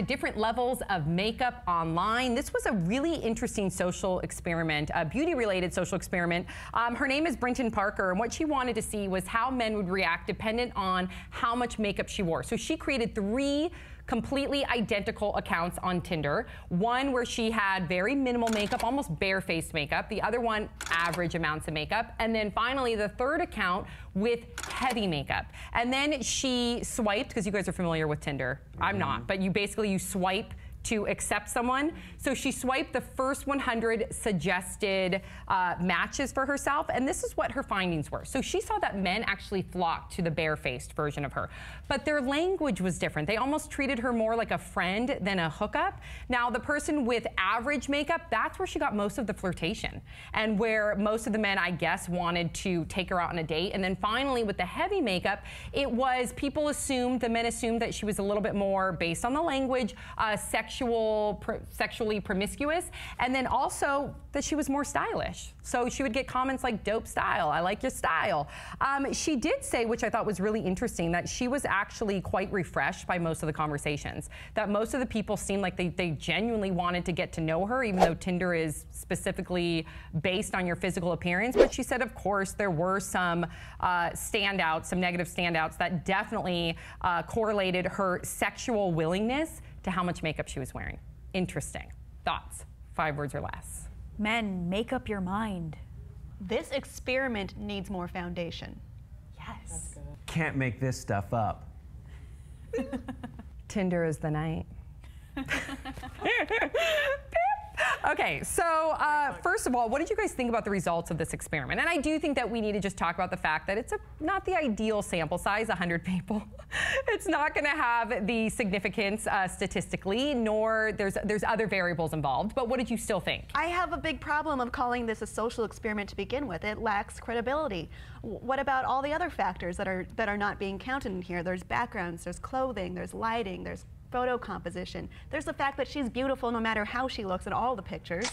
to different levels of makeup online. This was a really interesting social experiment, a beauty-related social experiment. Her name is Brinton Parker, and what she wanted to see was how men would react dependent on how much makeup she wore. So she created 3 completely identical accounts on Tinder. One where she had very minimal makeup, almost bare-faced makeup. The other one, average amounts of makeup. And then finally, the third account with heavy makeup. And then she swiped, because you guys are familiar with Tinder. I'm not, but you swipe to accept someone. So she swiped the first 100 suggested matches for herself, and this is what her findings were. So she saw that men actually flocked to the bare-faced version of her, but their language was different. They almost treated her more like a friend than a hookup. Now, the person with average makeup, that's where she got most of the flirtation, and where most of the men, I guess, wanted to take her out on a date. And then finally, with the heavy makeup, it was the men assumed that she was a little bit more, based on the language, sexually promiscuous, and then also that she was more stylish. So she would get comments like, dope style, I like your style. She did say, which I thought was really interesting, that she was actually quite refreshed by most of the conversations, that most of the people seemed like they genuinely wanted to get to know her, even though Tinder is specifically based on your physical appearance. But she said, of course, there were some standouts, some negative standouts that definitely correlated her sexual willingness to how much makeup she was wearing. Interesting. Thoughts? 5 words or less. Men, make up your mind. This experiment needs more foundation. Yes. Can't make this stuff up. Tinder is the night. Okay, so first of all, what did you guys think about the results of this experiment? And I do think that we need to just talk about the fact that it's not the ideal sample size, 100 people. It's not going to have the significance statistically, nor there's other variables involved. But what did you still think? I have a big problem of calling this a social experiment to begin with. It lacks credibility. What about all the other factors that are not being counted in here? There's backgrounds, there's clothing, there's lighting, there's photo composition. There's the fact that she's beautiful no matter how she looks in all the pictures.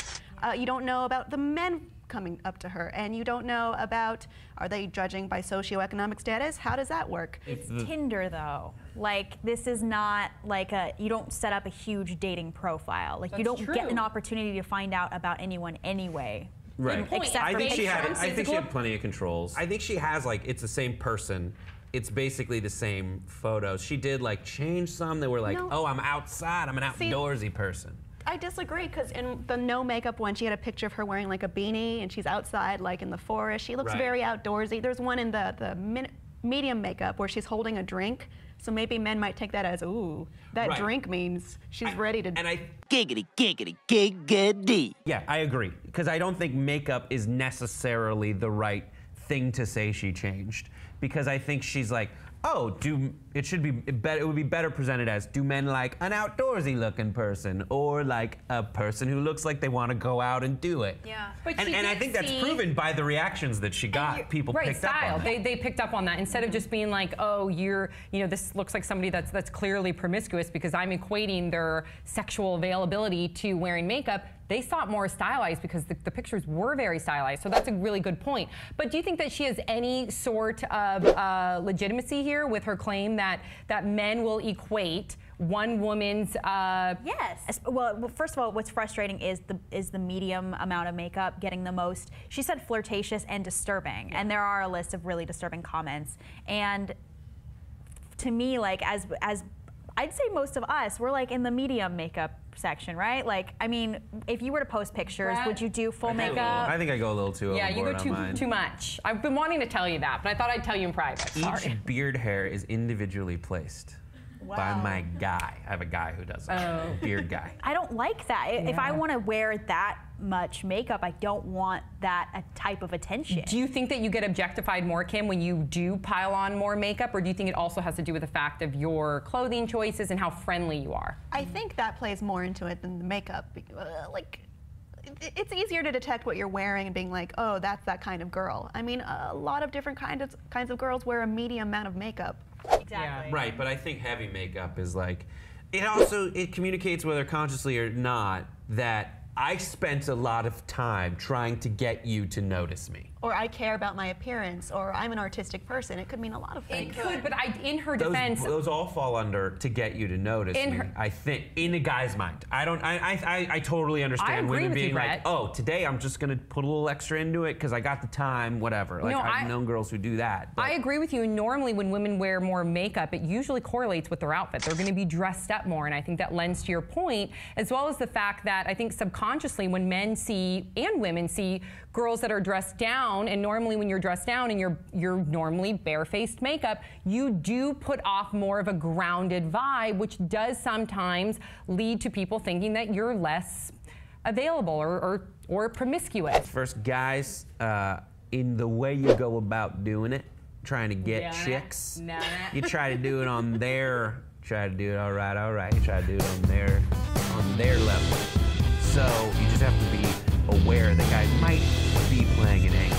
You don't know about the men coming up to her, and you don't know about, are they judging by socioeconomic status? How does that work? It's Tinder, though. Like, this is not like you don't set up a huge dating profile. Like, you don't get an opportunity to find out about anyone anyway. Right. Except for she had plenty of controls. I think she has, like, it's the same person. It's basically the same photos. She did like change some that were like, oh, I'm outside, I'm an outdoorsy person. I disagree, because in the no makeup one, she had a picture of her wearing like a beanie and she's outside like in the forest. She looks very outdoorsy. There's one in the medium makeup where she's holding a drink. So maybe men might take that as, ooh, that drink means she's ready to... And giggity, giggity, giggity. Yeah, I agree. Because I don't think makeup is necessarily the right thing to say she changed. Because I think she's like, oh, it would be better presented as, do men like an outdoorsy looking person, or like a person who looks like they want to go out and do it? Yeah. But and I think that's proven by the reactions that she got. People picked up on that. They picked up on that, instead of just being like, oh, this looks like somebody that's clearly promiscuous because I'm equating their sexual availability to wearing makeup. They saw it more stylized because the pictures were very stylized. So that's a really good point. But do you think that she has any sort of legitimacy here with her claim that men will equate one woman's... Yes. Well, first of all, what's frustrating is the medium amount of makeup getting the most. She said flirtatious and disturbing, and there are a list of really disturbing comments. And to me, like, as I'd say most of us, we're like in the medium makeup section, right? Like, I mean, if you were to post pictures, would you do full makeup? I think I go a little too overboard. Yeah, you go too much. I've been wanting to tell you that, but I thought I'd tell you in private. Each beard hair is individually placed by my guy. I have a guy who does it. Beard guy. I don't like that. Yeah. If I want to wear that much makeup, I don't want that type of attention. Do you think that you get objectified more, Kim, when you do pile on more makeup, or do you think it also has to do with the fact of your clothing choices and how friendly you are? I think that plays more into it than the makeup. Like, it's easier to detect what you're wearing and being like, oh, that's that kind of girl. I mean, a lot of different kinds of girls wear a medium amount of makeup. Exactly. Yeah. Right, but I think heavy makeup is like, it communicates, whether consciously or not, that I spent a lot of time trying to get you to notice me. or I care about my appearance, or I'm an artistic person. It could mean a lot of things. It could, but in her defense, those all fall under to get you to notice me. I think in a guy's mind. I totally understand agree women with you, being Brett. like, oh, today I'm just gonna put a little extra into it because I got the time, whatever. Like No, I've known girls who do that. But I agree with you. Normally, when women wear more makeup, it usually correlates with their outfit. They're going to be dressed up more, and I think that lends to your point, as well as the fact that I think subconsciously, when men see and women see girls that are dressed down, and normally when you're dressed down and you're normally barefaced makeup, you do put off more of a grounded vibe, which does sometimes lead to people thinking that you're less available or promiscuous. first, guys, in the way you go about doing it, trying to get chicks, you try to do it on their, try to do it all right. You try to do it on their level. So you just have to be aware that guys might be playing an angle.